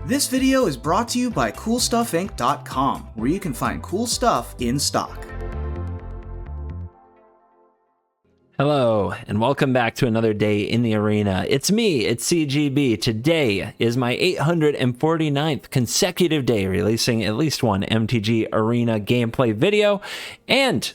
This video is brought to you by CoolStuffInc.com, where you can find cool stuff in stock. Hello, and welcome back to another day in the arena. It's me, it's CGB. Today is my 849th consecutive day releasing at least one MTG Arena gameplay video, and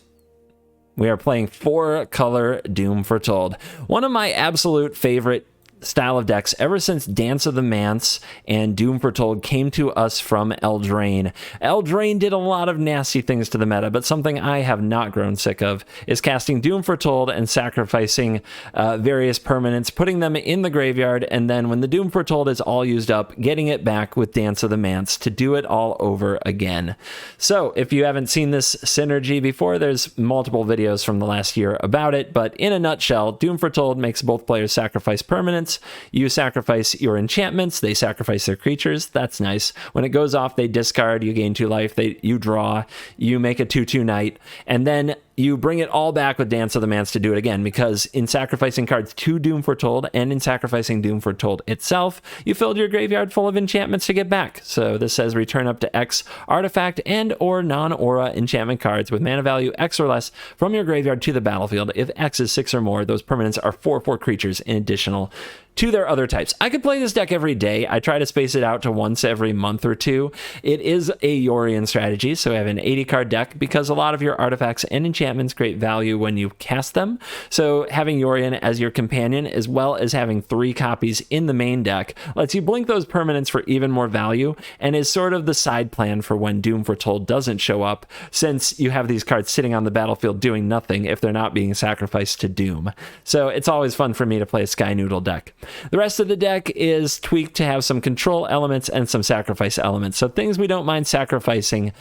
we are playing 4-color Doom Foretold. One of my absolute favorite style of decks ever since Dance of the Manse and Doom Foretold came to us from Eldraine. Eldraine did a lot of nasty things to the meta, but something I have not grown sick of is casting Doom Foretold and sacrificing various permanents, putting them in the graveyard, and then when the Doom Foretold is all used up, getting it back with Dance of the Manse to do it all over again. So if you haven't seen this synergy before, there's multiple videos from the last year about it, but in a nutshell, Doom Foretold makes both players sacrifice permanents. You sacrifice your enchantments, they sacrifice their creatures. That's nice. When it goes off, they discard, you gain 2 life, you draw, you make a 2/2 knight, and then you bring it all back with Dance of the Manse to do it again, because in sacrificing cards to Doom Foretold and in sacrificing Doom Foretold itself, you filled your graveyard full of enchantments to get back. So this says return up to X artifact and or non-aura enchantment cards with mana value X or less from your graveyard to the battlefield. If X is 6 or more, those permanents are 4/4 creatures in additional to their other types. I could play this deck every day. I try to space it out to once every month or two. It is a Yorion strategy, so I have an 80-card deck because a lot of your artifacts and enchantments create value when you cast them. So having Yorion as your companion, as well as having 3 copies in the main deck, lets you blink those permanents for even more value, and is sort of the side plan for when Doom Foretold doesn't show up, since you have these cards sitting on the battlefield doing nothing if they're not being sacrificed to Doom. So it's always fun for me to play a Sky Noodle deck. The rest of the deck is tweaked to have some control elements and some sacrifice elements. So things we don't mind sacrificing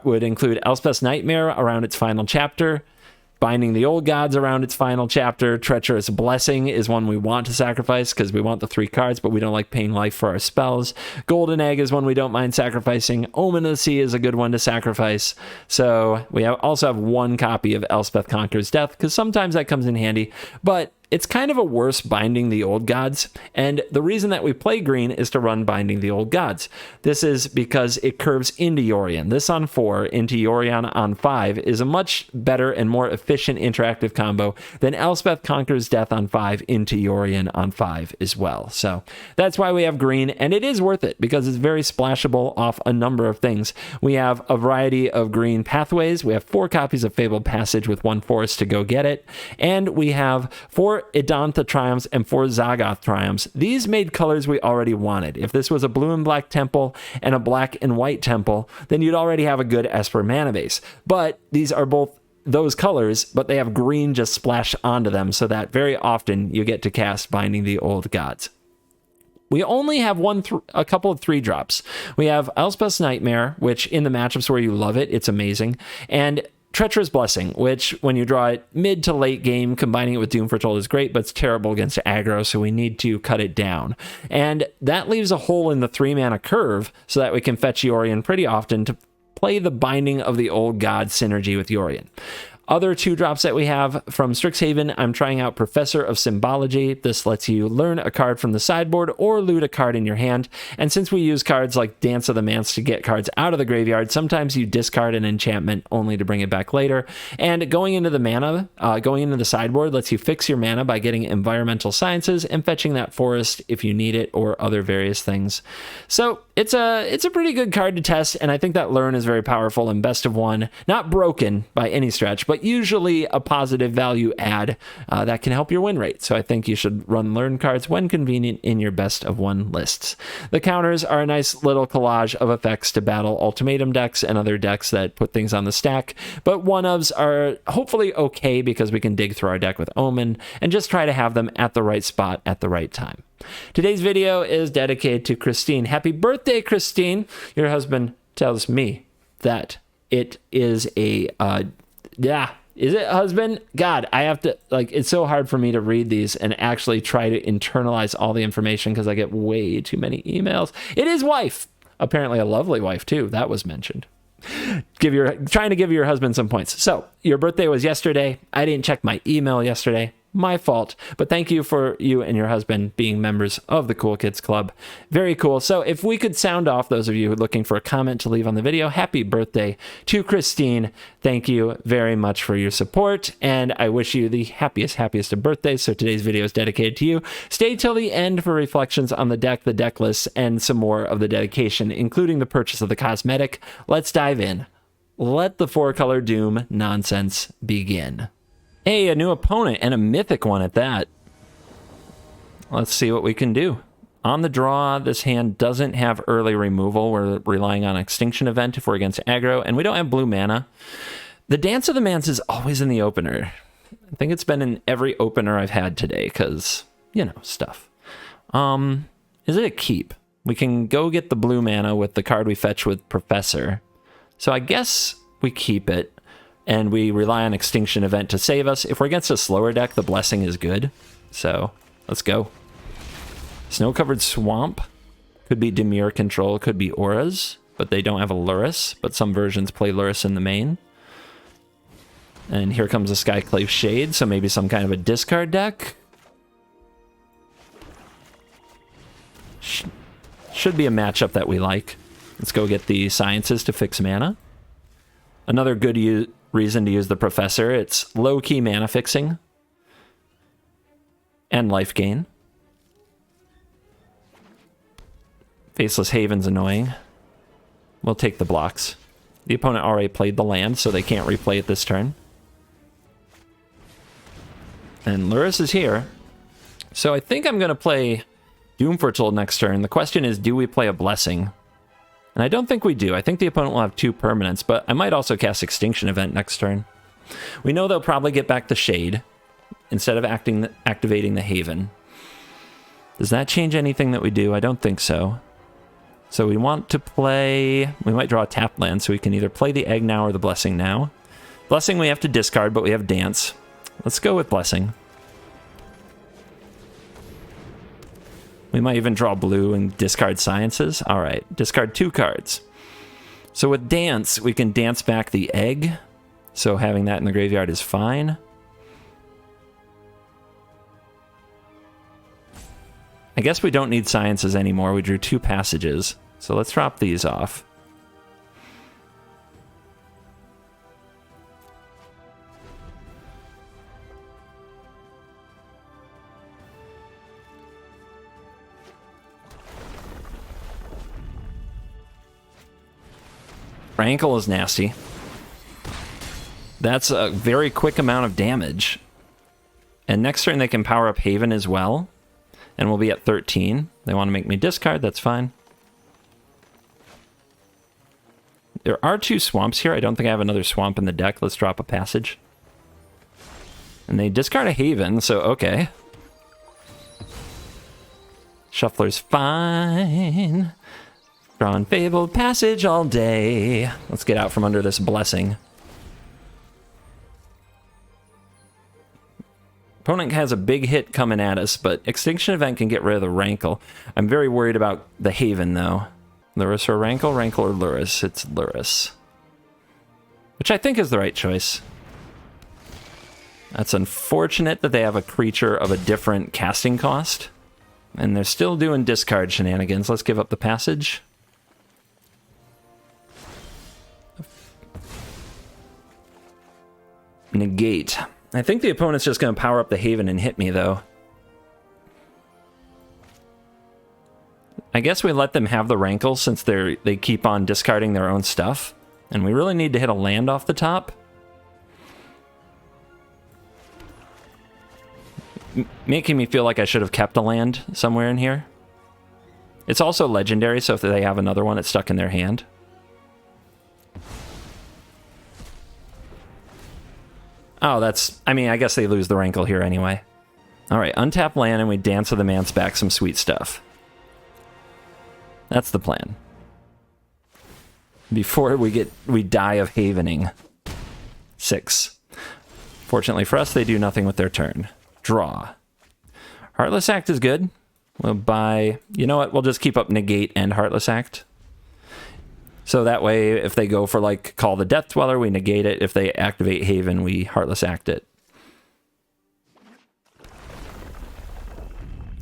would include Elspeth's Nightmare around its final chapter, Binding the Old Gods around its final chapter. Treacherous Blessing is one we want to sacrifice because we want the 3 cards, but we don't like paying life for our spells. Golden Egg is one we don't mind sacrificing. Omen of the Sea is a good one to sacrifice. So we also have 1 copy of Elspeth Conquers Death, because sometimes that comes in handy, but it's kind of a worse Binding the Old Gods, and the reason that we play green is to run Binding the Old Gods. This is because it curves into Yorion. This on 4 into Yorion on 5 is a much better and more efficient interactive combo than Elspeth Conquers Death on 5 into Yorion on 5 as well. So that's why we have green, and it is worth it because it's very splashable off a number of things. We have a variety of green pathways. We have 4 copies of Fabled Passage with 1 forest to go get it, and we have 4 Idantha Triumphs and 4 Zaggoth Triumphs. These made colors we already wanted. If this was a blue and black temple and a black and white temple, then you'd already have a good Esper mana base. But these are both those colors, but they have green just splashed onto them, so that very often you get to cast Binding the Old Gods. We only have a couple of 3-drops. We have Elspeth's Nightmare, which in the matchups where you love it, it's amazing, and Treacherous Blessing, which when you draw it mid to late game, combining it with Doom Foretold is great, but it's terrible against aggro, so we need to cut it down. And that leaves a hole in the 3-mana curve so that we can fetch Yorion pretty often to play the Binding of the Old God synergy with Yorion. Other 2-drops that we have from Strixhaven, I'm trying out Professor of Symbology. This lets you learn a card from the sideboard or loot a card in your hand. And since we use cards like Dance of the Manse to get cards out of the graveyard, sometimes you discard an enchantment only to bring it back later. And going into the sideboard lets you fix your mana by getting Environmental Sciences and fetching that forest if you need it, or other various things. So it's a pretty good card to test, and I think that learn is very powerful in Best of 1. Not broken by any stretch, but usually a positive value add that can help your win rate. So I think you should run learn cards when convenient in your Best of 1 lists. The counters are a nice little collage of effects to battle ultimatum decks and other decks that put things on the stack, but one-ofs are hopefully okay because we can dig through our deck with Omen and just try to have them at the right spot at the right time. Today's video is dedicated to Christine. Happy birthday, Christine! Your husband tells me that it is a is it, husband? God, I have to, it's so hard for me to read these and actually try to internalize all the information because I get way too many emails. It is wife. Apparently a lovely wife too. That was mentioned. Trying to give your husband some points. So your birthday was yesterday. I didn't check my email yesterday. My fault. But thank you for you and your husband being members of the Cool Kids Club. Very cool. So if we could sound off those of you who are looking for a comment to leave on the video, happy birthday to Christine. Thank you very much for your support, and I wish you the happiest of birthdays. So today's video is dedicated to you. Stay till the end for reflections on the deck, the deck list, and some more of the dedication, including the purchase of the cosmetic. Let's dive in. Let the 4-color Doom nonsense begin. Hey, a new opponent, and a mythic one at that. Let's see what we can do. On the draw, this hand doesn't have early removal. We're relying on Extinction Event if we're against aggro, and we don't have blue mana. The Dance of the Mans is always in the opener. I think it's been in every opener I've had today, because, you know, stuff. Is it a keep? We can go get the blue mana with the card we fetch with Professor. So I guess we keep it. And we rely on Extinction Event to save us. If we're against a slower deck, the Blessing is good. So, let's go. Snow-covered Swamp. Could be Dimir control, could be Auras. But they don't have a Lurrus. But some versions play Lurrus in the main. And here comes a Skyclave Shade, so maybe some kind of a discard deck. Should be a matchup that we like. Let's go get the Sciences to fix mana. Another good reason to use the Professor. It's low-key mana fixing. And life gain. Faceless Haven's annoying. We'll take the blocks. The opponent already played the land, so they can't replay it this turn. And Lurrus is here. So I think I'm going to play Doom Foretold next turn. The question is, do we play a Blessing? And I don't think we do. I think the opponent will have 2 permanents, but I might also cast Extinction Event next turn. We know they'll probably get back the Shade instead of activating the Haven. Does that change anything that we do? I don't think so. So we want to play... We might draw a tap land, so we can either play the Egg now or the Blessing now. Blessing we have to discard, but we have Dance. Let's go with Blessing. We might even draw blue and discard Sciences. All right, discard 2 cards. So with Dance, we can dance back the Egg. So having that in the graveyard is fine. I guess we don't need Sciences anymore. We drew 2 passages. So let's drop these off. Rankle is nasty. That's a very quick amount of damage. And next turn they can power up Haven as well. And we'll be at 13. They want to make me discard, that's fine. There are 2 swamps here. I don't think I have another swamp in the deck. Let's drop a passage. And they discard a Haven, so okay. Shuffler's fine. Drawing Fabled Passage all day. Let's get out from under this Blessing. Opponent has a big hit coming at us, but Extinction Event can get rid of the Rankle. I'm very worried about the Haven, though. Lurrus or Rankle? Rankle or Lurrus? It's Lurrus. Which I think is the right choice. That's unfortunate that they have a creature of a different casting cost. And they're still doing discard shenanigans. Let's give up the passage. Negate. I think the opponent's just going to power up the Haven and hit me, though. I guess we let them have the Rankle since they keep on discarding their own stuff. And we really need to hit a land off the top. Making me feel like I should have kept a land somewhere in here. It's also legendary, so if they have another one, it's stuck in their hand. Oh, that's... I mean, I guess they lose the Rankle here anyway. Alright, untap land and we dance with the man's back some sweet stuff. That's the plan. Before we die of Havening. 6. Fortunately for us, they do nothing with their turn. Draw. Heartless Act is good. We'll buy... You know what? We'll just keep up Negate and Heartless Act. So that way, if they go for, like, Call the Death Dweller, we negate it. If they activate Haven, we Heartless Act it.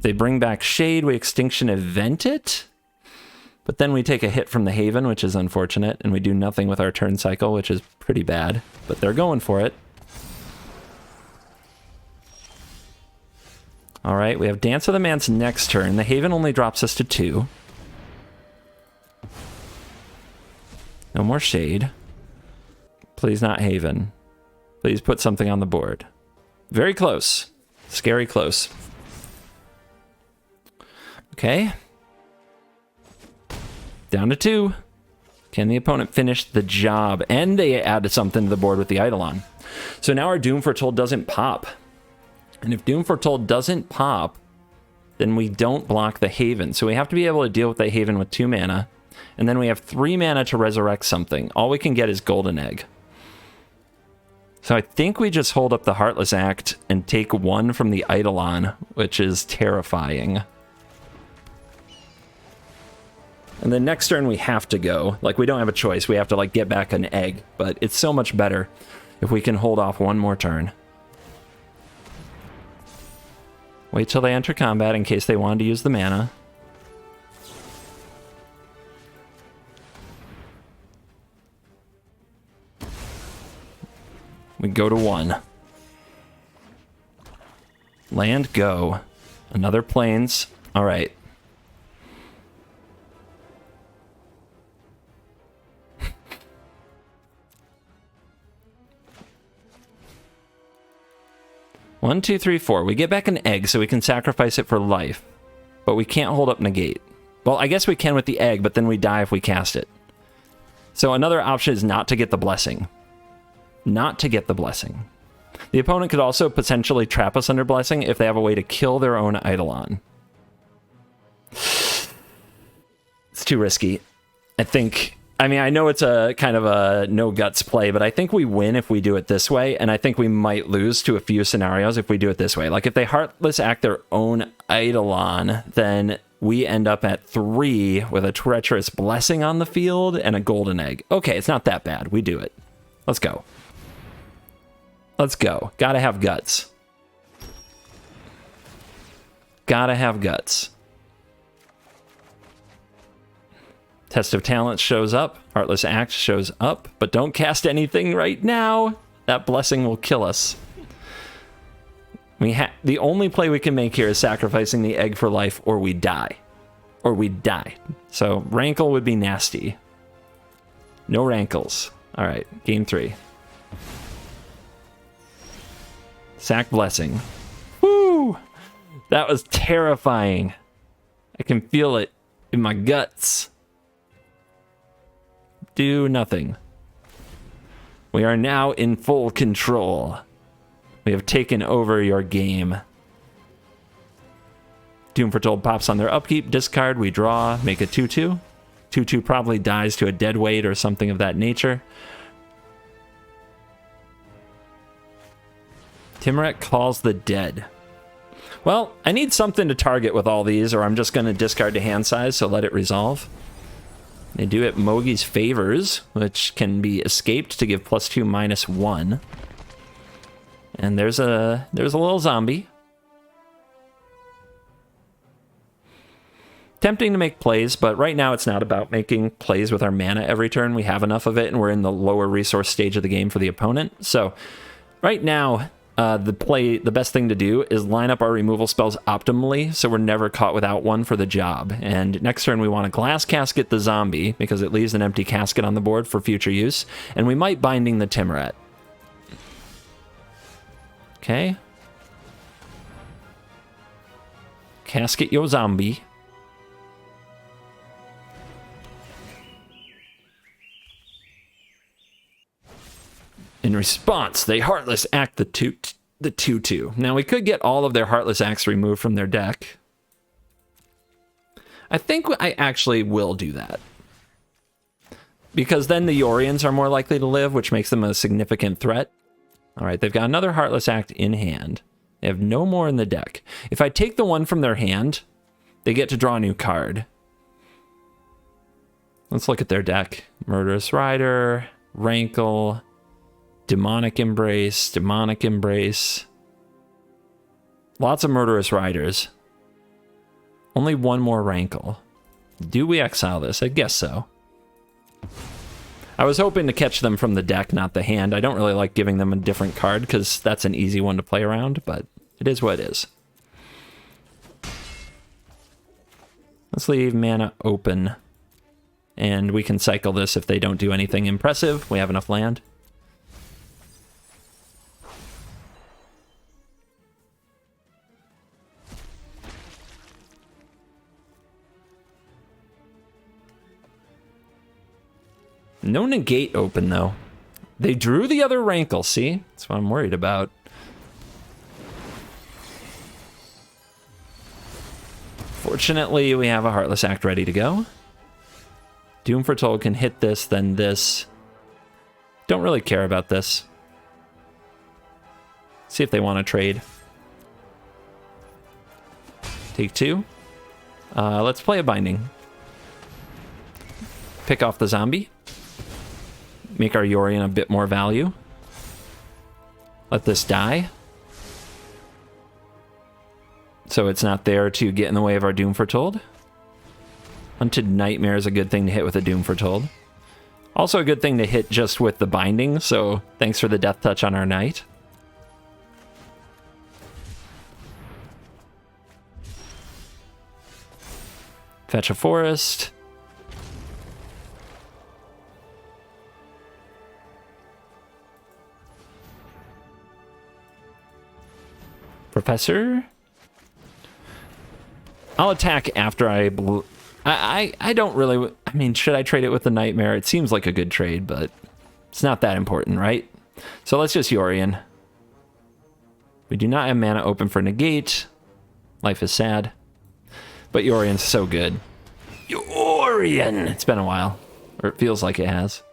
They bring back Shade, we Extinction Event it. But then we take a hit from the Haven, which is unfortunate, and we do nothing with our turn cycle, which is pretty bad. But they're going for it. All right, we have Dance of the Manse next turn. The Haven only drops us to 2. No more Shade. Please not Haven. Please put something on the board. Very close. Scary close. Okay. Down to 2. Can the opponent finish the job? And they added something to the board with the Eidolon. So now our Doom Foretold doesn't pop. And if Doom Foretold doesn't pop, then we don't block the Haven. So we have to be able to deal with the Haven with 2 mana. And then we have 3 mana to resurrect something. All we can get is Golden Egg. So I think we just hold up the Heartless Act and take 1 from the Eidolon, which is terrifying. And then next turn we have to go. Like, we don't have a choice. We have to, like, get back an egg. But it's so much better if we can hold off 1 more turn. Wait till they enter combat in case they wanted to use the mana. We go to 1. Land, go. Another Plains. All right. One, two, three, four. We get back an egg so we can sacrifice it for life. But we can't hold up negate. Well, I guess we can with the egg, but then we die if we cast it. So another option is not to get the blessing. Not to get the blessing. The opponent could also potentially trap us under blessing if they have a way to kill their own Eidolon. It's too risky. I mean, I know it's a kind of a no guts play, but I think we win if we do it this way, and I think we might lose to a few scenarios if we do it this way. Like, if they Heartless Act their own Eidolon, then we end up at 3 with a Treacherous Blessing on the field and a Golden Egg. Okay, it's not that bad. We do it. Let's go. Let's go. Gotta have guts. Gotta have guts. Test of Talent shows up. Heartless Act shows up. But don't cast anything right now. That blessing will kill us. The only play we can make here is sacrificing the egg for life, or we die. Or we die. So Rankle would be nasty. No Rankles. All right, game 3. Sack Blessing. Woo! That was terrifying. I can feel it in my guts. Do nothing. We are now in full control. We have taken over your game. Doom Foretold pops on their upkeep. Discard, we draw, make a 2-2. 2-2 probably dies to a dead weight or something of that nature. Timuret calls the dead. Well, I need something to target with all these, or I'm just going to discard to hand size, so let it resolve. They do it Mogi's Favors, which can be escaped to give +2/-1. And there's a little zombie. Tempting to make plays, but right now it's not about making plays with our mana every turn. We have enough of it, and we're in the lower resource stage of the game for the opponent. So right now, the best thing to do is line up our removal spells optimally, so we're never caught without one for the job. And next turn we want to Glass Casket the zombie, because it leaves an empty casket on the board for future use. And we might Binding the Timuret. Okay. Casket yo zombie. In response, they Heartless Act the 2/2. Now, we could get all of their Heartless Acts removed from their deck. I think I actually will do that. Because then the Yorians are more likely to live, which makes them a significant threat. All right, they've got another Heartless Act in hand. They have no more in the deck. If I take the one from their hand, they get to draw a new card. Let's look at their deck. Murderous Rider, Rankle, Demonic Embrace, Demonic Embrace. Lots of Murderous Riders. Only one more rankle. Do we exile this? I guess so. I was hoping to catch them from the deck, not the hand. I don't really like giving them a different card because that's an easy one to play around, but it is what it is. Let's leave mana open. And we can cycle this if they don't do anything impressive. We have enough land. No negate open, though. They drew the other rankle, see? That's what I'm worried about. Fortunately, we have a Heartless Act ready to go. Doom Foretold can hit this, then this. Don't really care about this. See if they want to trade. Take two. Let's play a Binding. Pick off the zombie. Make our Yorion a bit more value. Let this die. So it's not there to get in the way of our Doom Foretold. Hunted Nightmare is a good thing to hit with a Doom Foretold. Also a good thing to hit just with the Binding, so thanks for the Death Touch on our Knight. Fetch a Forest. Professor? I'll attack after I don't really... I mean, should I trade it with the Nightmare? It seems like a good trade, but it's not that important, right? So let's just Yorion. We do not have mana open for negate. Life is sad. But Yorion's so good. Yorion! It's been a while. Or it feels like it has.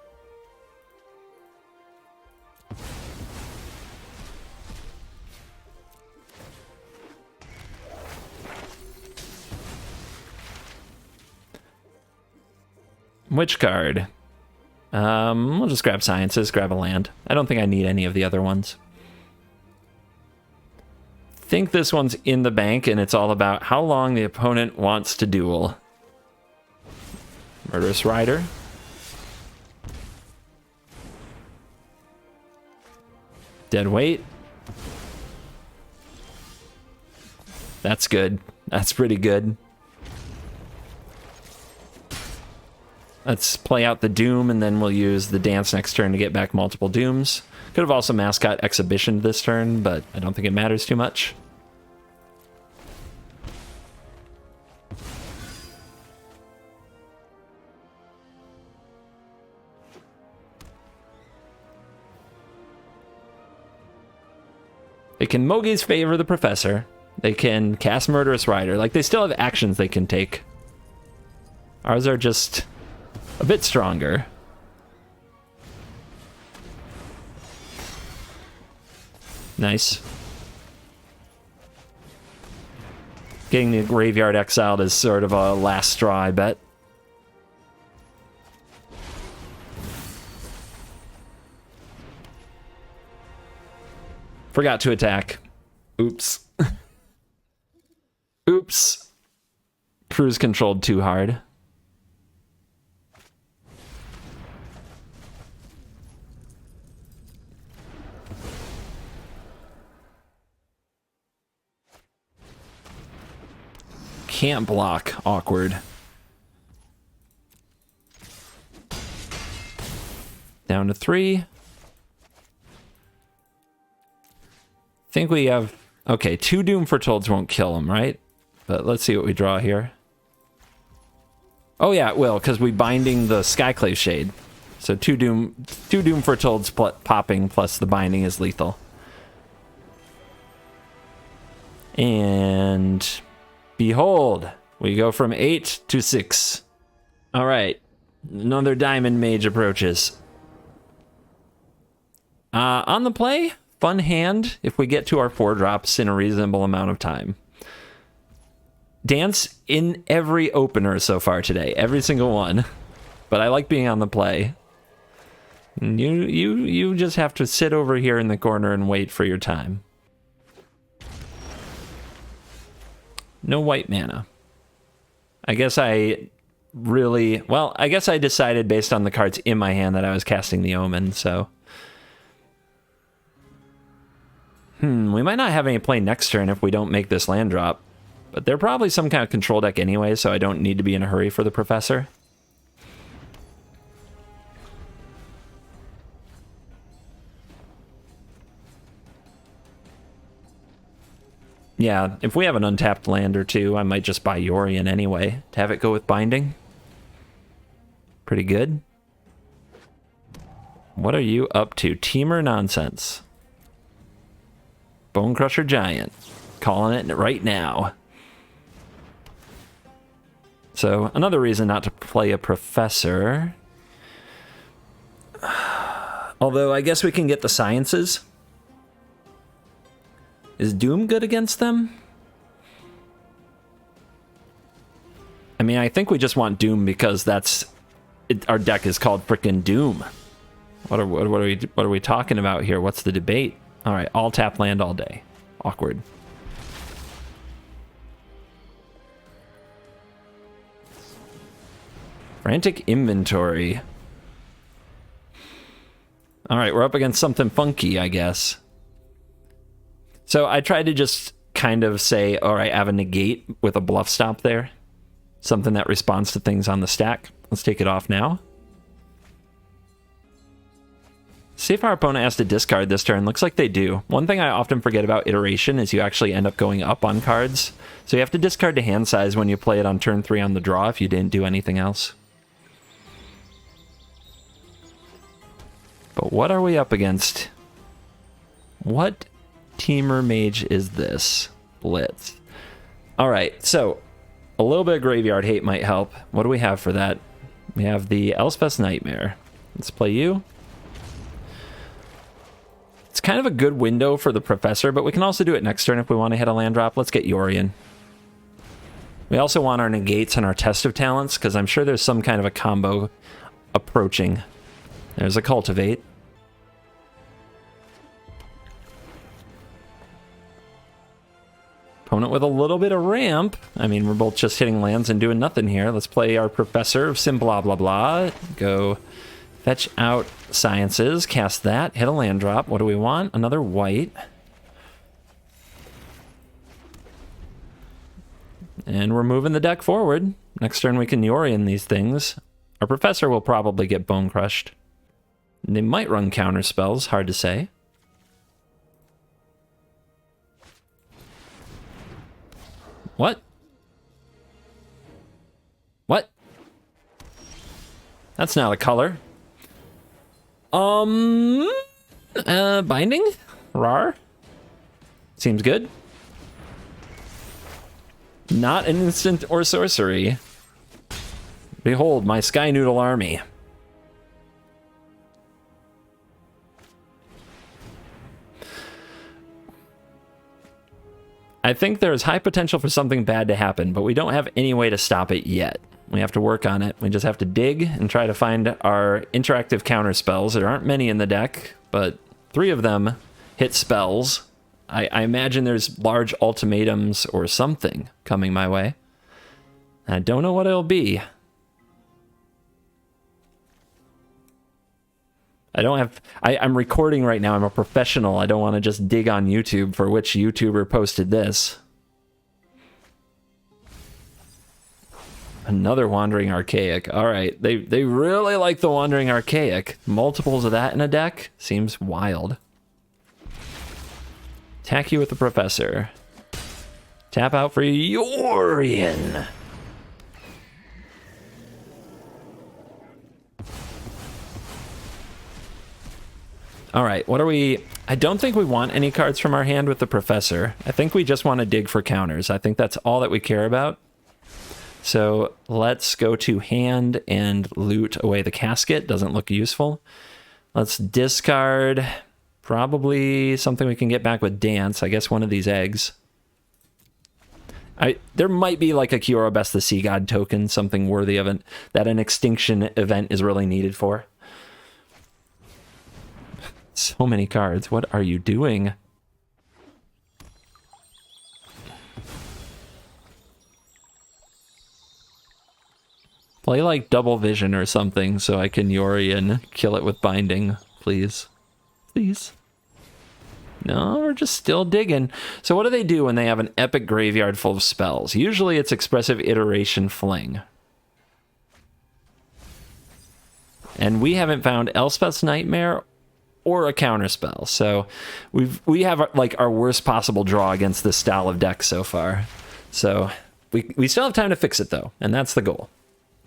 Which card? We'll just grab Sciences, grab a land. I don't think I need any of the other ones. I think this one's in the bank, and it's all about how long the opponent wants to duel. Murderous Rider. Dead Weight. That's good. That's pretty good. Let's play out the Doom, and then we'll use the Dance next turn to get back multiple Dooms. Could have also Mascot Exhibition this turn, but I don't think it matters too much. They can Mogi's Favor the Professor. They can cast Murderous Rider. Like, they still have actions they can take. Ours are just a bit stronger. Nice. Getting the graveyard exiled is sort of a last straw, I bet. Forgot to attack. Oops. Oops. Cruise controlled too hard. Can't block. Awkward. Down to 3. Think we have... Okay, 2 Doom Foretolds won't kill him, right? But let's see what we draw here. Oh yeah, it will, because we binding the Skyclave Shade. So 2 Doom Foretolds popping plus the binding is lethal. And... behold, we go from 8 to 6. All right, another Diamond Mage approaches. On the play, fun hand if we get to our 4 drops in a reasonable amount of time. Dance in every opener so far today, every single one. But I like being on the play. You just have to sit over here in the corner and wait for your time. No white mana. I guess I decided based on the cards in my hand that I was casting the Omen, so. We might not have any play next turn if we don't make this land drop. But they're probably some kind of control deck anyway, so I don't need to be in a hurry for the Professor. Yeah, if we have an untapped land or two, I might just buy Yorion anyway to have it go with Binding. Pretty good. What are you up to? Teamer nonsense. Bonecrusher Giant. Calling it right now. So, another reason not to play a Professor. Although, I guess we can get the Sciences. Is Doom good against them? I mean, I think we just want Doom because our deck is called frickin' Doom. What are we talking about here? What's the debate? All right, all tap land all day. Awkward. Frantic Inventory. All right, we're up against something funky, I guess. So I tried to just kind of say, all right, I have a negate with a bluff stop there. Something that responds to things on the stack. Let's take it off now. See if our opponent has to discard this turn. Looks like they do. One thing I often forget about iteration is you actually end up going up on cards. So you have to discard to hand size when you play it on turn 3 on the draw if you didn't do anything else. But what are we up against? What Teamer Mage is this? Blitz. Alright, so a little bit of graveyard hate might help. What do we have for that? We have the Elspeth's Nightmare. Let's play you. It's kind of a good window for the Professor, but we can also do it next turn if we want to hit a land drop. Let's get Yorion. We also want our negates and our Test of Talents, because I'm sure there's some kind of a combo approaching. There's a Cultivate. Opponent with a little bit of ramp. I mean, we're both just hitting lands and doing nothing here. Let's play our Professor of Sim blah blah blah. Go fetch out Sciences, cast that, hit a land drop. What do we want? Another white. And we're moving the deck forward. Next turn we can Yorion these things. Our Professor will probably get Bone Crushed. They might run counter spells, hard to say. What? What? That's not a color. Binding? Rar? Seems good. Not an instant or sorcery. Behold, my Sky Noodle army. I think there's high potential for something bad to happen, but we don't have any way to stop it yet. We have to work on it. We just have to dig and try to find our interactive counter spells. There aren't many in the deck, but 3 of them hit spells. I imagine there's large ultimatums or something coming my way. I don't know what it'll be. I'm recording right now. I'm a professional. I don't want to just dig on YouTube for which YouTuber posted this. Another Wandering Archaic. All right. They really like the Wandering Archaic. Multiples of that in a deck seems wild. Attack you with the Professor. Tap out for Yorion. All right, what are we... I don't think we want any cards from our hand with the Professor. I think we just want to dig for counters. I think that's all that we care about. So let's go to hand and loot away the casket. Doesn't look useful. Let's discard probably something we can get back with Dance. I guess one of these eggs. There might be like a Kiora Best the Sea God token, something worthy of it, that an extinction event is really needed for. So many cards. What are you doing? Play like double vision or something so I can Yori and kill it with binding, please. Please. No, we're just still digging. So what do they do when they have an epic graveyard full of spells? Usually it's Expressive Iteration Fling. And we haven't found Elspeth's Nightmare or a counterspell. So we have like our worst possible draw against this style of deck so far. So we still have time to fix it though, and that's the goal.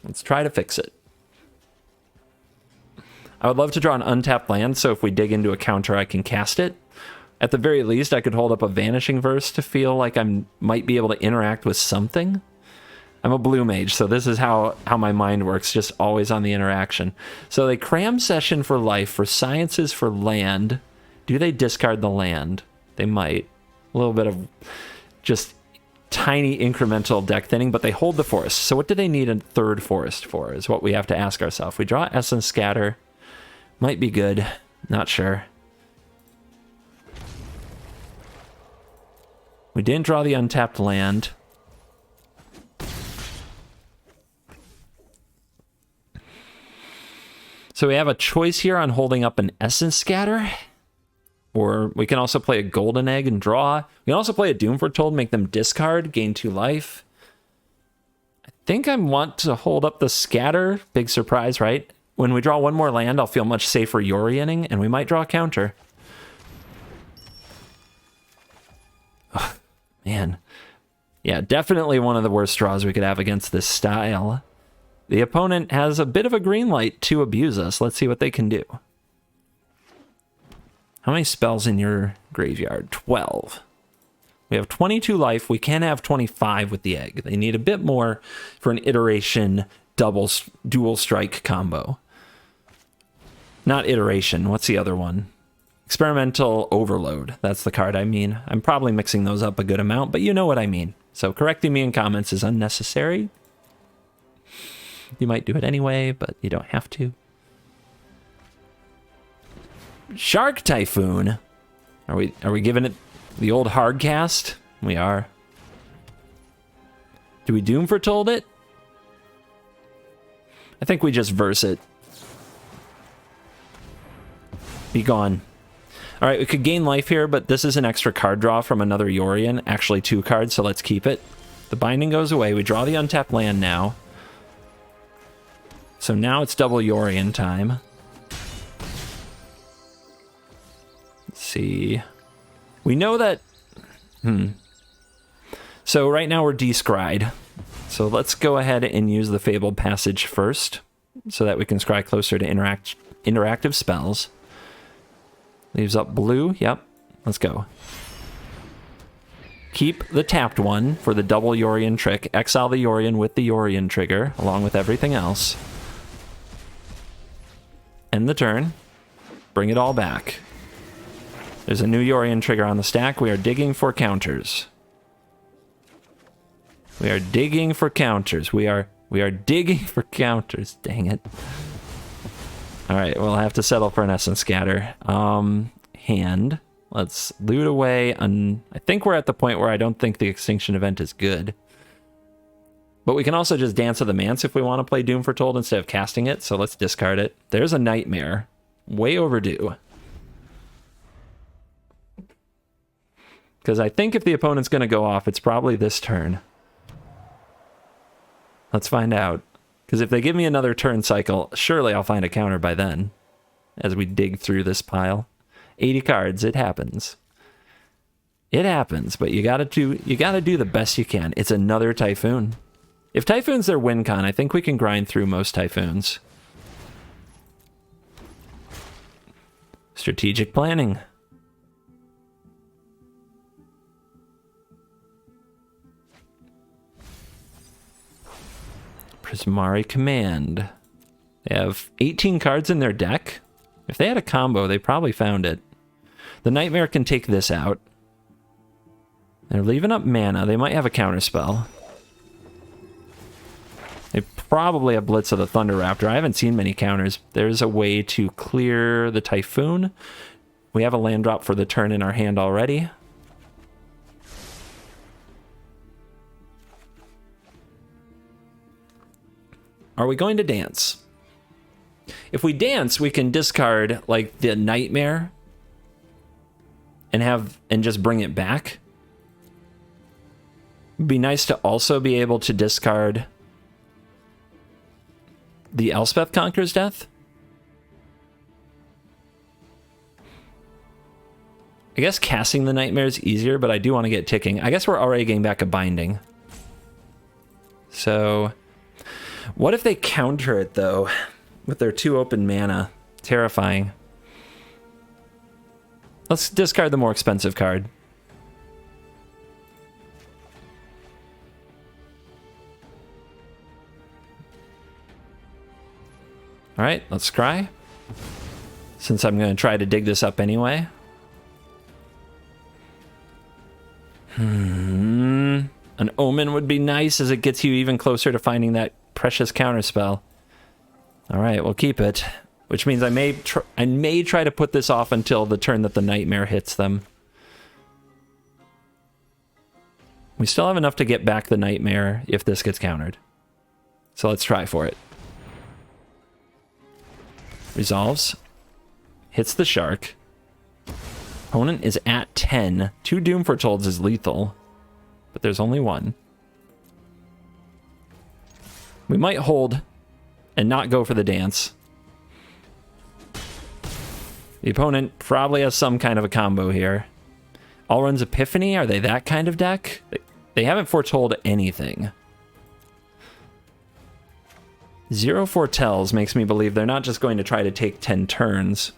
Let's try to fix it. I would love to draw an untapped land, so if we dig into a counter, I can cast it. At the very least, I could hold up a Vanishing Verse to feel like I might be able to interact with something. I'm a blue mage, so this is how my mind works, just always on the interaction. So they cram Session for life, for Sciences for land. Do they discard the land? They might. A little bit of just tiny incremental deck thinning, but they hold the forest. So what do they need a third forest for is what we have to ask ourselves. We draw Essence Scatter. Might be good. Not sure. We didn't draw the untapped land. So we have a choice here on holding up an Essence Scatter. Or we can also play a Golden Egg and draw. We can also play a Doom Foretold, make them discard, gain 2 life. I think I want to hold up the Scatter. Big surprise, right? When we draw one more land, I'll feel much safer Yorianing, and we might draw a counter. Oh, man. Yeah, definitely one of the worst draws we could have against this style. The opponent has a bit of a green light to abuse us. Let's see what they can do. How many spells in your graveyard? 12. We have 22 life. We can have 25 with the egg. They need a bit more for an iteration dual strike combo. Not iteration. What's the other one? Experimental Overload. That's the card I mean. I'm probably mixing those up a good amount, but you know what I mean. So correcting me in comments is unnecessary. You might do it anyway, but you don't have to. Shark Typhoon. Are we giving it the old hard cast? We are. Do we Doom Foretold it? I think we just verse it. Be gone. All right, we could gain life here, but this is an extra card draw from another Yorion. Actually 2 cards, so let's keep it. The binding goes away. We draw the untapped land now. So now it's double Yorion time. See, we know that so right now we're descryed, so let's go ahead and use the Fabled Passage first so that we can scry closer to interactive spells. Leaves up blue. Yep, let's go. Keep the tapped one for the double Yorion trick. Exile the Yorion with the Yorion trigger along with everything else. End the turn. Bring it all back. There's a new Yorion trigger on the stack. We are digging for counters. We are digging for counters. We are digging for counters. Dang it. All right, we'll have to settle for an Essence Scatter. Hand. Let's loot away. I think we're at the point where I don't think the Extinction Event is good. But we can also just Dance of the Manse if we want to play Doom Foretold instead of casting it. So let's discard it. There's a Nightmare. Way overdue. Because I think if the opponent's going to go off, it's probably this turn. Let's find out. Because if they give me another turn cycle, surely I'll find a counter by then. As we dig through this pile. 80 cards, it happens. It happens, but you gotta do the best you can. It's another Typhoon. If Typhoon's their win con, I think we can grind through most Typhoons. Strategic planning. Prismari Command. They have 18 cards in their deck. If they had a combo, they probably found it. The Nightmare can take this out. They're leaving up mana. They might have a counterspell. They probably have Blitz of the Thunder Raptor. I haven't seen many counters. There's a way to clear the Typhoon. We have a land drop for the turn in our hand already. Are we going to dance? If we dance, we can discard like the Nightmare and just bring it back. It'd be nice to also be able to discard the Elspeth Conqueror's Death. I guess casting the Nightmare is easier, but I do want to get ticking. I guess we're already getting back a binding. So, what if they counter it, though, with their 2 open mana? Terrifying. Let's discard the more expensive card. All right, let's scry. Since I'm going to try to dig this up anyway. An omen would be nice as it gets you even closer to finding that precious counterspell. All right, we'll keep it, which means I may try to put this off until the turn that the Nightmare hits them. We still have enough to get back the Nightmare if this gets countered. So let's try for it. Resolves. Hits the shark. Opponent is at 10. 2 Doom Fortolds is lethal, but there's only 1. We might hold and not go for the dance. The opponent probably has some kind of a combo here. Alrund's Epiphany, are they that kind of deck? They haven't foretold anything. 0 foretells makes me believe they're not just going to try to take 10 turns.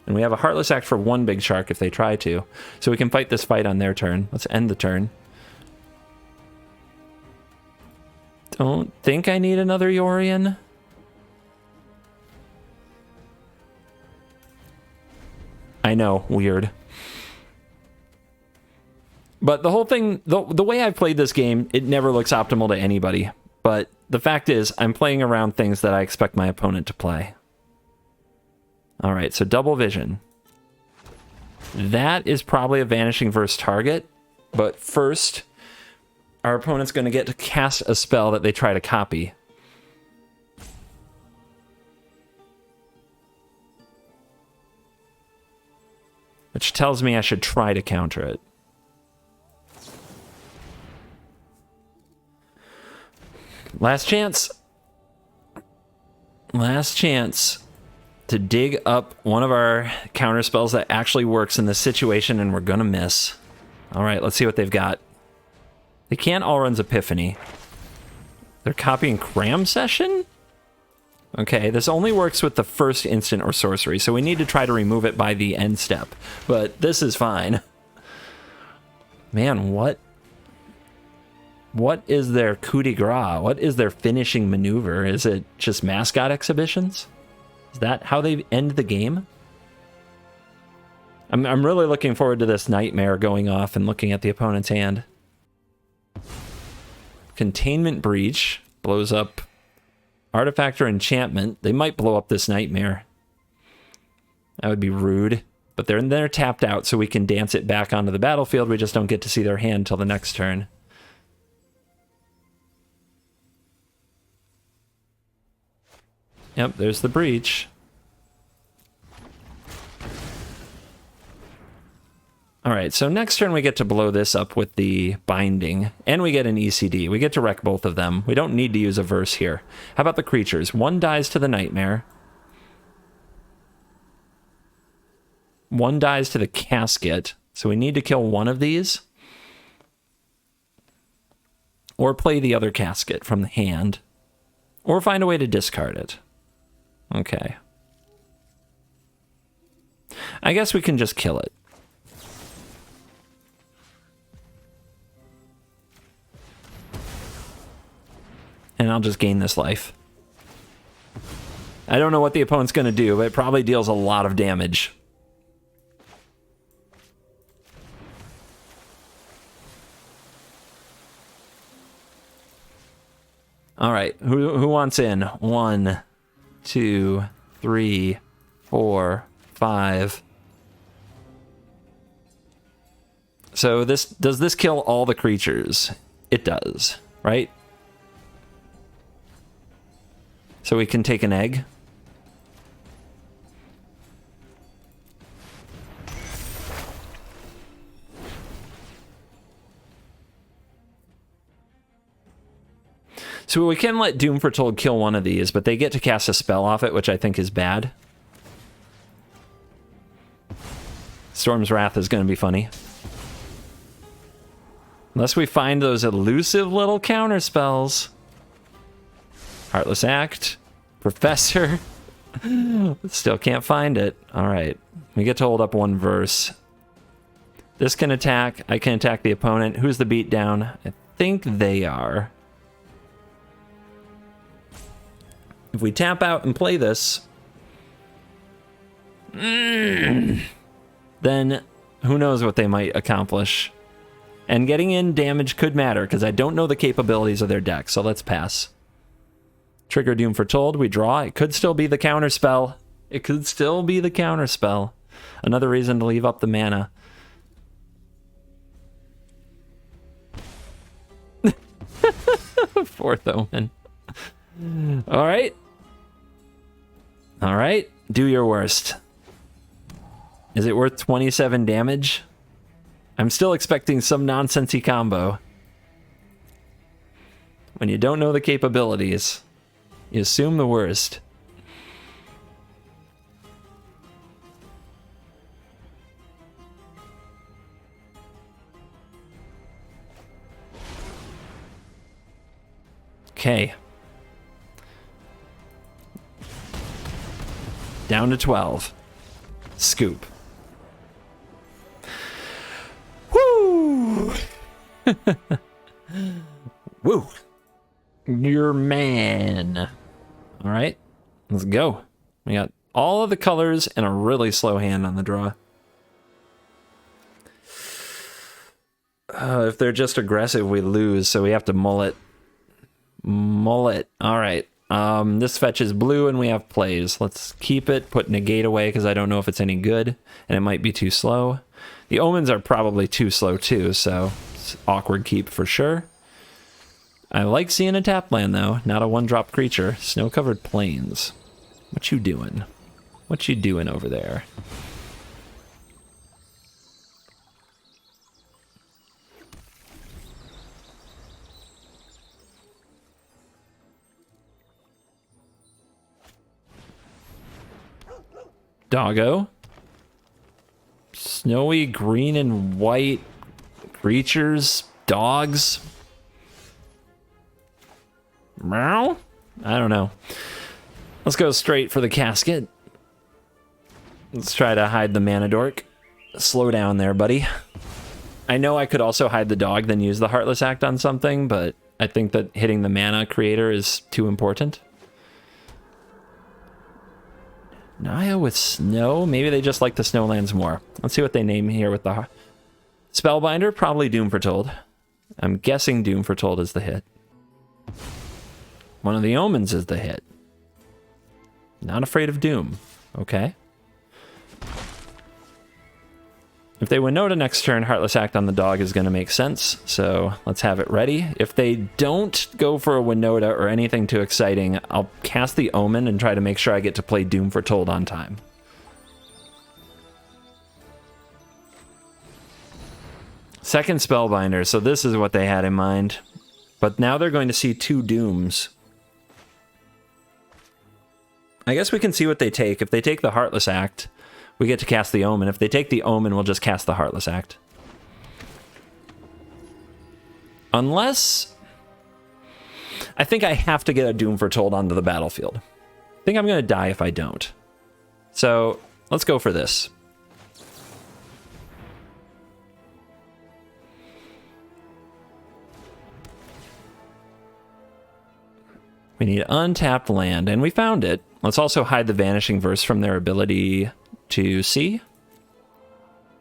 And we have a Heartless Act for 1 big shark if they try to. So we can fight this fight on their turn. Let's end the turn. Don't think I need another Yorion. I know, weird. But the whole thing, the way I've played this game, it never looks optimal to anybody. But the fact is, I'm playing around things that I expect my opponent to play. All right, so double vision. That is probably a vanishing versus target, but first, our opponent's going to get to cast a spell that they try to copy. Which tells me I should try to counter it. Last chance. Last chance to dig up one of our counter spells that actually works in this situation, and we're gonna miss. All right, let's see what they've got. They can't Alrund's Epiphany. They're copying Cram Session? Okay, this only works with the first instant or sorcery, so we need to try to remove it by the end step. But this is fine. Man, what is their coup de grace? What is their finishing maneuver? Is it just mascot exhibitions? Is that how they end the game? I'm really looking forward to this Nightmare going off and looking at the opponent's hand. Containment Breach blows up Artifact or Enchantment. They might blow up this Nightmare. That would be rude. But they're tapped out, so we can dance it back onto the battlefield. We just don't get to see their hand till the next turn. Yep, there's the breach. All right, so next turn we get to blow this up with the binding, and we get an ECD. We get to wreck both of them. We don't need to use a verse here. How about the creatures? 1 dies to the Nightmare. 1 dies to the Casket, so we need to kill one of these. Or play the other Casket from the hand. Or find a way to discard it. Okay. I guess we can just kill it. And I'll just gain this life. I don't know what the opponent's going to do, but it probably deals a lot of damage. All right, who wants in? 1, 2, 3, 4, 5. So does this kill all the creatures? It does, right? So we can take an egg. So we can let Doom Foretold kill one of these, but they get to cast a spell off it, which I think is bad. Storm's Wrath is going to be funny. Unless we find those elusive little counter spells. Heartless Act. Professor. Still can't find it. Alright. We get to hold up one verse. This can attack. I can attack the opponent. Who's the beatdown? I think they are. If we tap out and play this, then who knows what they might accomplish. And getting in damage could matter, because I don't know the capabilities of their deck, so let's pass. Trigger Doom Foretold, we draw. It could still be the counter spell. It could still be the counter spell. Another reason to leave up the mana. Fourth Omen. Alright. Alright. Do your worst. Is it worth 27 damage? I'm still expecting some nonsensy combo. When you don't know the capabilities, you assume the worst. Okay. Down to 12. Scoop. Woo! Woo! Your man. All right, let's go. We got all of the colors and a really slow hand on the draw. If they're just aggressive, we lose, so we have to mull it. Mull it. All right. This fetches blue and we have plays. Let's keep it, put negate away because I don't know if it's any good and it might be too slow. The omens are probably too slow too, so it's awkward keep for sure. I like seeing a tap land though, not a one-drop creature. Snow-covered plains. What you doing? What you doing over there? Doggo. Snowy green and white creatures. Dogs. Meow? I don't know. Let's go straight for the casket. Let's try to hide the mana dork. Slow down there, buddy. I know I could also hide the dog, then use the Heartless Act on something, but I think that hitting the mana creator is too important. Naya with snow? Maybe they just like the snowlands more. Let's see what they name here with the Spellbinder. Probably Doom Foretold. I'm guessing Doom Foretold is the hit. One of the omens is the hit. Not afraid of Doom. Okay. If they Winota next turn, Heartless Act on the dog is going to make sense, so let's have it ready. If they don't go for a Winota or anything too exciting, I'll cast the Omen and try to make sure I get to play Doom Foretold on time. Second Spellbinder, so this is what they had in mind. But now they're going to see two Dooms. I guess we can see what they take. If they take the Heartless Act, we get to cast the Omen. If they take the Omen, we'll just cast the Heartless Act. Unless... I think I have to get a Doom Foretold onto the battlefield. I think I'm going to die if I don't. So, let's go for this. We need untapped land, and we found it. Let's also hide the Vanishing Verse from their ability to see.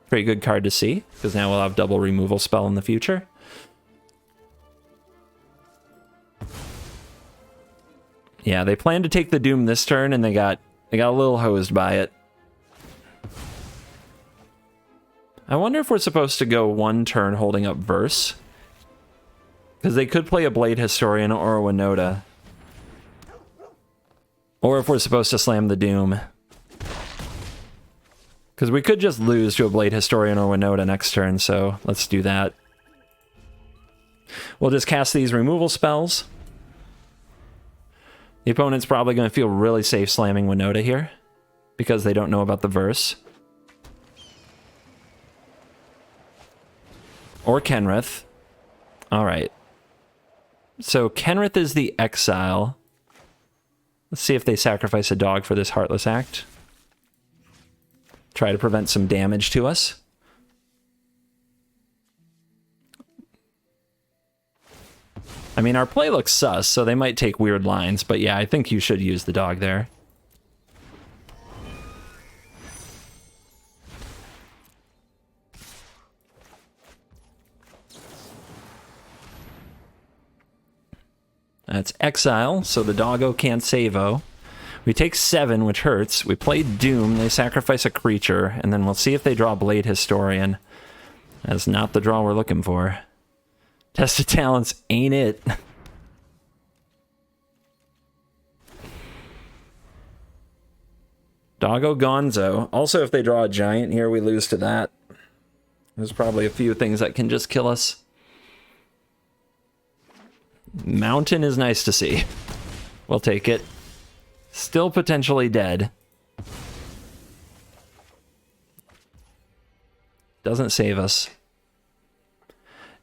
Pretty good card to see, because now we'll have double removal spell in the future. Yeah, they planned to take the Doom this turn, and they got a little hosed by it. I wonder if we're supposed to go one turn holding up Verse. Because they could play a Blade Historian or a Winota. Or if we're supposed to slam the Doom. Because we could just lose to a Blade Historian or Winota next turn, so let's do that. We'll just cast these removal spells. The opponent's probably going to feel really safe slamming Winota here, because they don't know about the verse. Or Kenrith. Alright. So Kenrith is the exile. Let's see if they sacrifice a dog for this Heartless Act. Try to prevent some damage to us. I mean, our play looks sus, so they might take weird lines, but yeah, I think you should use the dog there. That's exile, so the doggo can't save-o. We take 7, which hurts. We play Doom, they sacrifice a creature, and then we'll see if they draw Blade Historian. That's not the draw we're looking for. Test of Talents ain't it. Doggo Gonzo. Also, if they draw a giant here, we lose to that. There's probably a few things that can just kill us. Mountain is nice to see. We'll take it. Still potentially dead. Doesn't save us.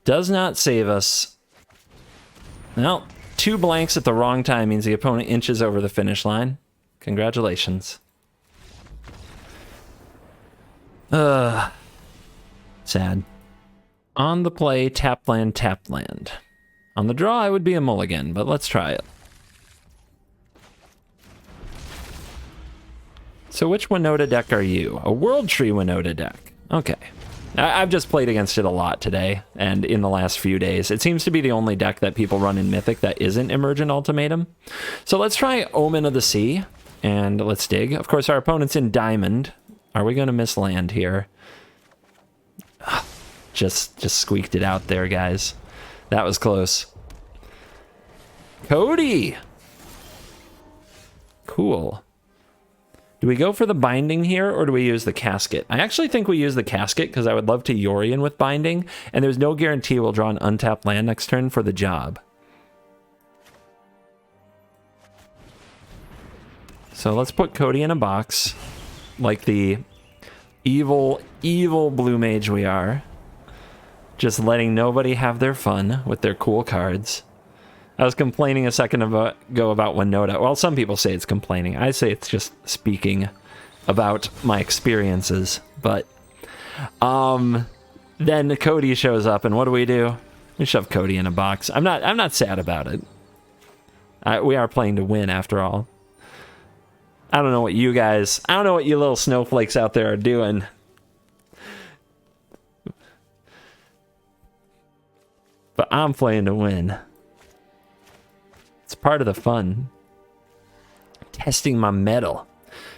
Does not save us. Well, 2 blanks at the wrong time means the opponent inches over the finish line. Congratulations. Sad. On the play, tap land, tap land. On the draw, I would be a mulligan, but let's try it. So which Winota deck are you? A World Tree Winota deck. Okay. I've just played against it a lot today, and in the last few days. It seems to be the only deck that people run in Mythic that isn't Emergent Ultimatum. So let's try Omen of the Sea, and let's dig. Of course, our opponent's in Diamond. Are we going to miss land here? Just squeaked it out there, guys. That was close. Cody! Cool. Do we go for the Binding here, or do we use the Casket? I actually think we use the Casket, because I would love to Yorion with Binding, and there's no guarantee we'll draw an untapped land next turn for the job. So let's put Cody in a box, like the evil, evil blue mage we are. Just letting nobody have their fun with their cool cards. I was complaining a second ago about Winota. Well, some people say it's complaining. I say it's just speaking about my experiences. But then Cody shows up, and what do? We shove Cody in a box. I'm not sad about it. We are playing to win after all. I don't know what you little snowflakes out there are doing. But I'm playing to win. It's part of the fun. Testing my mettle.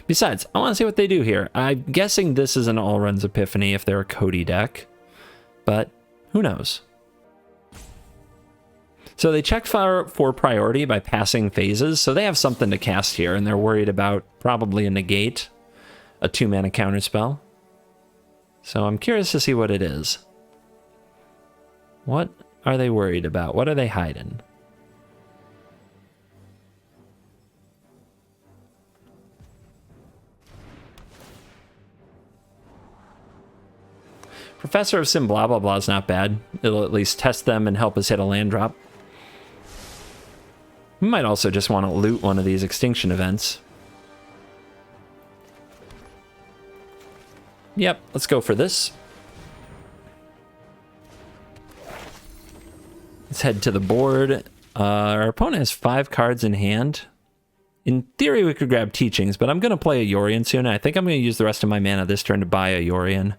Besides, I want to see what they do here. I'm guessing this is an all runs Epiphany if they're a Cody deck. But who knows? So they check for priority by passing phases. So they have something to cast here, and they're worried about probably a negate. A 2-mana counterspell. So I'm curious to see what it is. What are they worried about? What are they hiding? Professor of Sim blah blah blah is not bad. It'll at least test them and help us hit a land drop. We might also just want to loot one of these extinction events. Yep, let's go for this. Let's head to the board. Our opponent has 5 cards in hand. In theory, we could grab Teachings, but I'm going to play a Yorion soon. I think I'm going to use the rest of my mana this turn to buy a Yorion.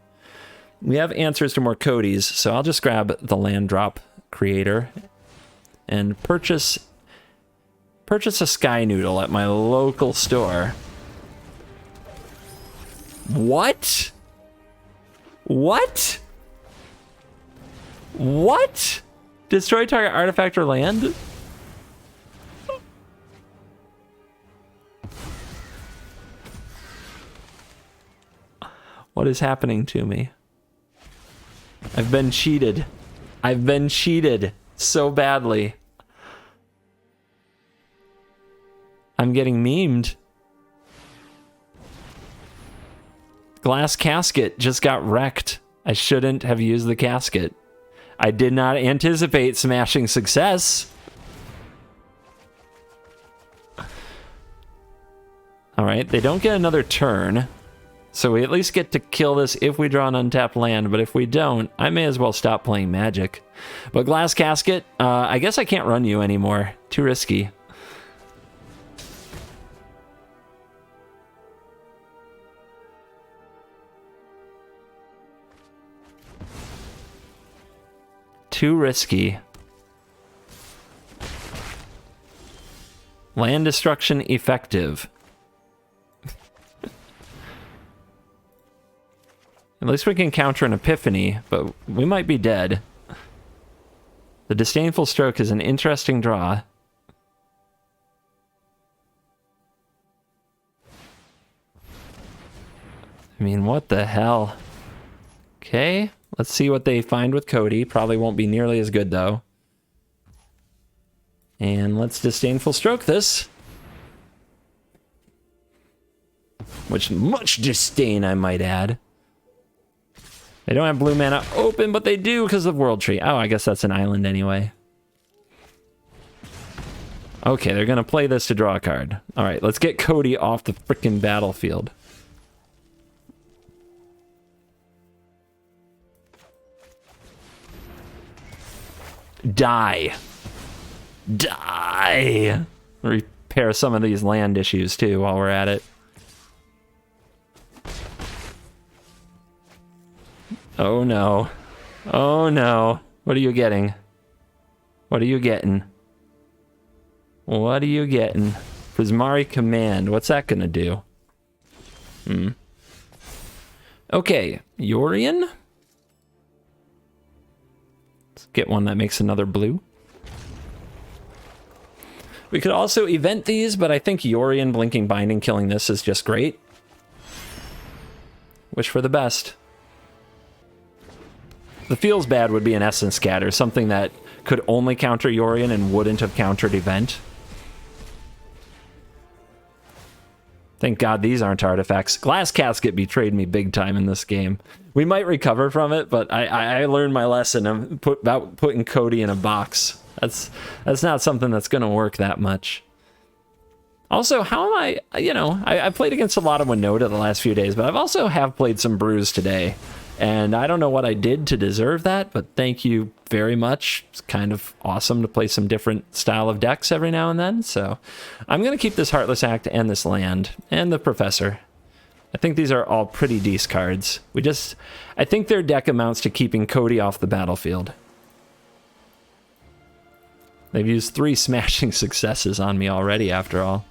We have answers to more Codys, so I'll just grab the land drop creator and purchase a Sky Noodle at my local store. What? What? What? Destroy target artifact or land? What is happening to me? I've been cheated. I've been cheated so badly. I'm getting memed. Glass casket just got wrecked. I shouldn't have used the casket. I did not anticipate smashing success. All right, they don't get another turn. So we at least get to kill this if we draw an untapped land, but if we don't, I may as well stop playing Magic. But Glass Casket, I guess I can't run you anymore. Too risky. Too risky. Land destruction effective. At least we can counter an Epiphany, but we might be dead. The Disdainful Stroke is an interesting draw. I mean, what the hell? Okay, let's see what they find with Cody. Probably won't be nearly as good, though. And let's Disdainful Stroke this. Which much disdain, I might add. They don't have blue mana open, but they do because of World Tree. Oh, I guess that's an island anyway. Okay, they're going to play this to draw a card. All right, let's get Cody off the frickin' battlefield. Die. Die. Repair some of these land issues, too, while we're at it. Oh no. Oh no. What are you getting? What are you getting? What are you getting? Prismari Command. What's that gonna do? Okay. Yorion? Let's get one that makes another blue. We could also event these, but I think Yorion Blinking Binding killing this is just great. Wish for the best. The feels bad would be an Essence Scatter, something that could only counter Yorion and wouldn't have countered Event. Thank God these aren't artifacts. Glass Casket betrayed me big time in this game. We might recover from it, but I learned my lesson about putting Cody in a box. That's not something that's going to work that much. Also, how am I, you know, I played against a lot of Winota the last few days, but I've also have played some Brews today. And I don't know what I did to deserve that, but thank you very much. It's kind of awesome to play some different style of decks every now and then. So I'm going to keep this Heartless Act and this land and the Professor. I think these are all pretty decent cards. I think their deck amounts to keeping Cody off the battlefield. They've used 3 smashing successes on me already, after all.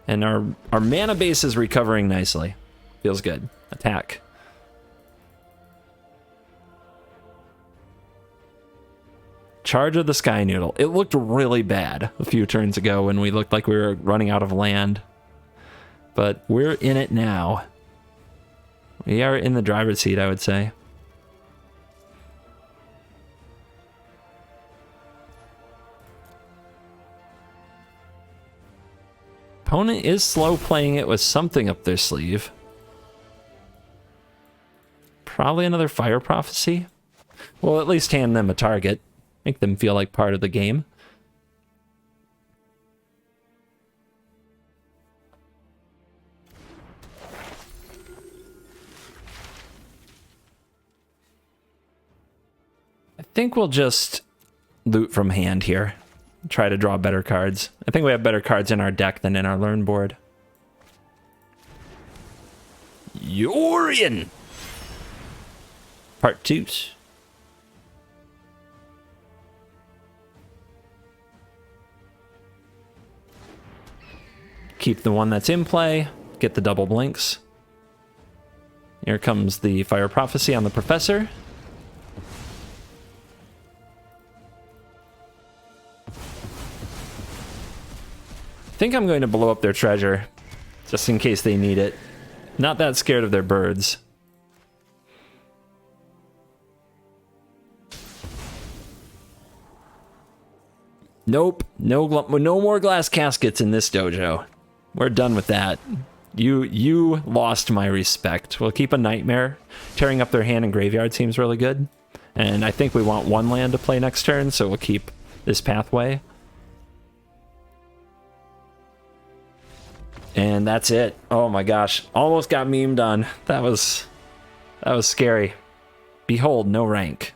And our mana base is recovering nicely. Feels good. Attack. Charge of the Sky Noodle. It looked really bad a few turns ago when we looked like we were running out of land. But we're in it now. We are in the driver's seat, I would say. Opponent is slow playing it with something up their sleeve. Probably another Fire Prophecy. We'll at least hand them a target. Make them feel like part of the game. I think we'll just loot from hand here. Try to draw better cards. I think we have better cards in our deck than in our learn board. Yorion! Part 2. Keep the one that's in play. Get the double blinks. Here comes the Fire Prophecy on the Professor. I think I'm going to blow up their treasure. just in case they need it. Not that scared of their birds. Nope, no more glass caskets in this dojo. We're done with that. You lost my respect. We'll keep a nightmare. Tearing up their hand and graveyard seems really good. And I think we want one land to play next turn, so we'll keep this pathway. And that's it. Oh my gosh, almost got memed on. That was scary. Behold, no rank.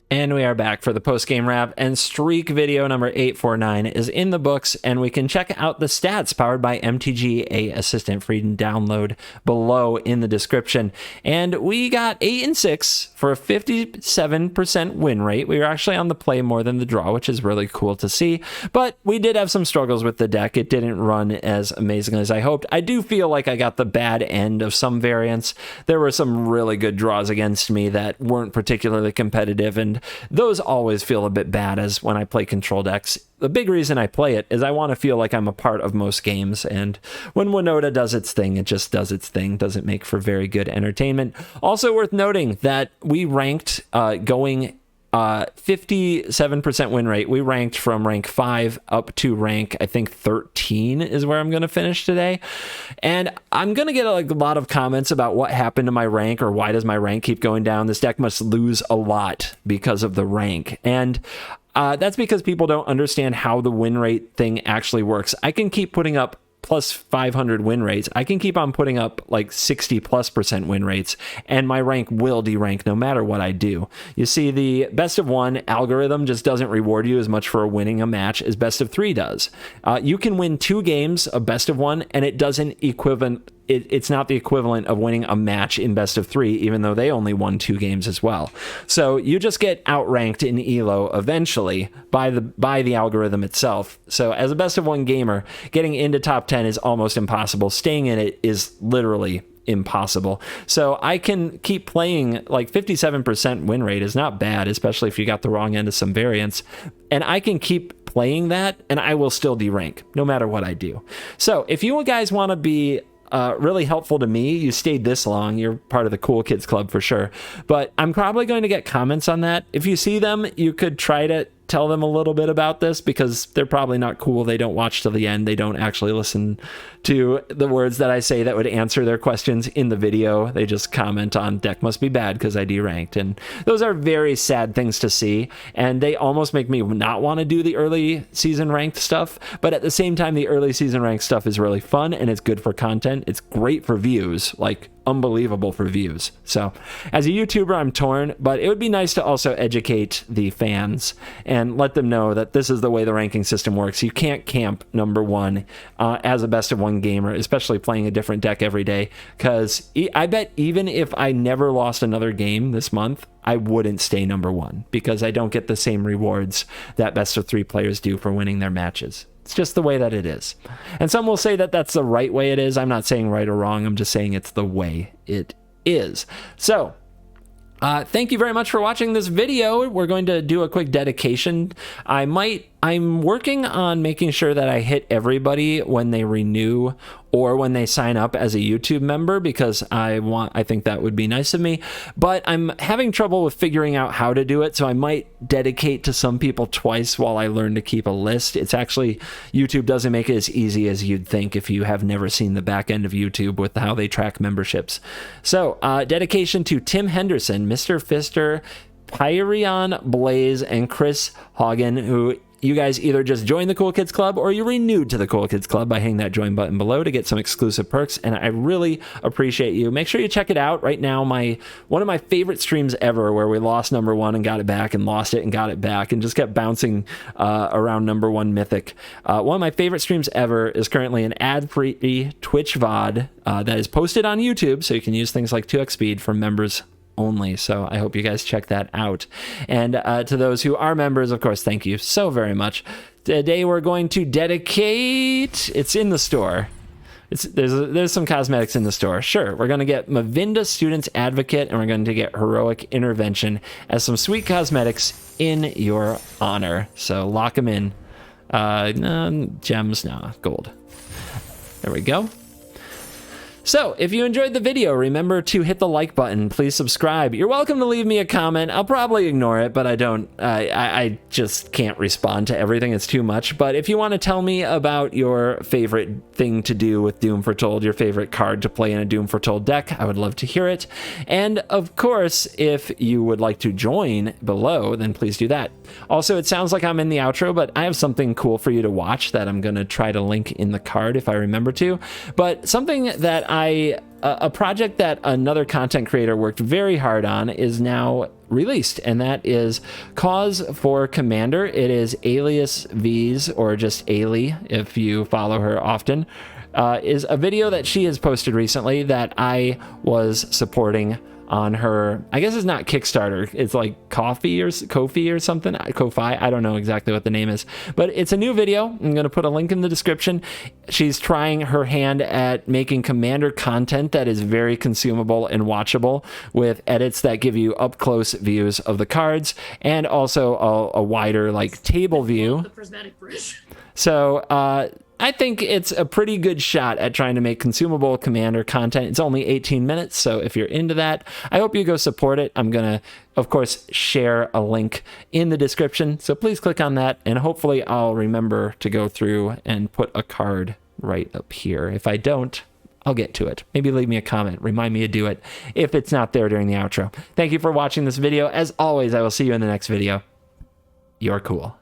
And we are back for the post-game wrap, and streak video number 849 is in the books, and we can check out the stats powered by MTG, a assistant free download below in the description. And we got 8 and 6 for a 57% win rate. We were actually on the play more than the draw, which is really cool to see, but we did have some struggles with the deck. It didn't run as amazing as I hoped. I do feel like I got the bad end of some variants. There were some really good draws against me that weren't particularly competitive, and those always feel a bit bad as when I play control decks. The big reason I play it is I want to feel like I'm a part of most games, and when Winota does its thing, it just does its thing. Doesn't make for very good entertainment. Also worth noting that we ranked going 57% win rate. We ranked from rank 5 up to rank, I think 13 is where I'm going to finish today. And I'm going to get a lot of comments about what happened to my rank, or why does my rank keep going down. This deck must lose a lot because of the rank. And that's because people don't understand how the win rate thing actually works. I can keep putting up plus 500 win rates. I can keep on putting up like 60+% win rates, and my rank will derank no matter what I do. You see, the best of 1 algorithm just doesn't reward you as much for winning a match as best of 3 does. You can win 2 games of best of 1, and it doesn't equivalent. It's not the equivalent of winning a match in best of 3, even though they only won 2 games as well. So you just get outranked in ELO eventually by the algorithm itself. So as a best of 1 gamer, getting into top 10 is almost impossible. Staying in it is literally impossible. So I can keep playing. Like 57% win rate is not bad, especially if you got the wrong end of some variants. And I can keep playing that, and I will still derank no matter what I do. So if you guys want to be really helpful to me, you stayed this long, you're part of the cool kids club for sure, but I'm probably going to get comments on that. If you see them, you could try to tell them a little bit about this, because they're probably not cool. They don't watch till the end. They don't actually listen to the words that I say that would answer their questions in the video. They just comment on deck must be bad because I deranked, and those are very sad things to see, and they almost make me not want to do the early season ranked stuff. But at the same time, the early season ranked stuff is really fun, and it's good for content. It's great for views, like unbelievable for views. So as a YouTuber, I'm torn, but it would be nice to also educate the fans and let them know that this is the way the ranking system works. You can't camp number 1 as a best of 1 gamer, especially playing a different deck every day, because I bet even if I never lost another game this month, I wouldn't stay number 1, because I don't get the same rewards that best of 3 players do for winning their matches. It's just the way that it is. And some will say that that's the right way it is. I'm not saying right or wrong. I'm just saying it's the way it is. So thank you very much for watching this video. We're going to do a quick dedication. I'm working on making sure that I hit everybody when they renew or when they sign up as a YouTube member, because I think that would be nice of me, but I'm having trouble with figuring out how to do it. So I might dedicate to some people twice while I learn to keep a list. It's actually, YouTube doesn't make it as easy as you'd think if you have never seen the back end of YouTube with how they track memberships. So dedication to Tim Henderson, Mr. Fister, Pyrion Blaze, and Chris Hagen, who you guys either just joined the Cool Kids Club or you renewed to the Cool Kids Club by hitting that join button below to get some exclusive perks, and I really appreciate you. Make sure you check it out right now. One of my favorite streams ever, where we lost number 1 and got it back, and lost it and got it back, and just kept bouncing around number 1 Mythic. One of my favorite streams ever is currently an ad-free Twitch VOD that is posted on YouTube, so you can use things like 2x speed for members only. So I hope you guys check that out. And to those who are members, of course, thank you so very much. Today we're going to dedicate, it's in the store. There's some cosmetics in the store. Sure, we're going to get Mavinda Students Advocate, and we're going to get Heroic Intervention as some sweet cosmetics in your honor. So lock them in. Gems, no, gold. There we go. So, if you enjoyed the video, remember to hit the like button. Please subscribe. You're welcome to leave me a comment. I'll probably ignore it, but I just can't respond to everything. It's too much. But if you want to tell me about your favorite thing to do with Doom Foretold, your favorite card to play in a Doom Foretold deck, I would love to hear it. And of course, if you would like to join below, then please do that. Also, it sounds like I'm in the outro, but I have something cool for you to watch that I'm going to try to link in the card if I remember to. But something that a project that another content creator worked very hard on is now released, and that is Cause for Commander. It is Alias V's, or just Ailey if you follow her often, is a video that she has posted recently that I was supporting on her, I guess it's not Kickstarter, it's like Ko-fi or something, Ko-fi, I don't know exactly what the name is, but it's a new video. I'm going to put a link in the description. She's trying her hand at making Commander content that is very consumable and watchable, with edits that give you up close views of the cards and also a wider like table view. The prismatic bridge. So I think it's a pretty good shot at trying to make consumable Commander content. It's only 18 minutes, so if you're into that, I hope you go support it. I'm going to, of course, share a link in the description, so please click on that, and hopefully I'll remember to go through and put a card right up here. If I don't, I'll get to it. Maybe leave me a comment. Remind me to do it if it's not there during the outro. Thank you for watching this video. As always, I will see you in the next video. You're cool.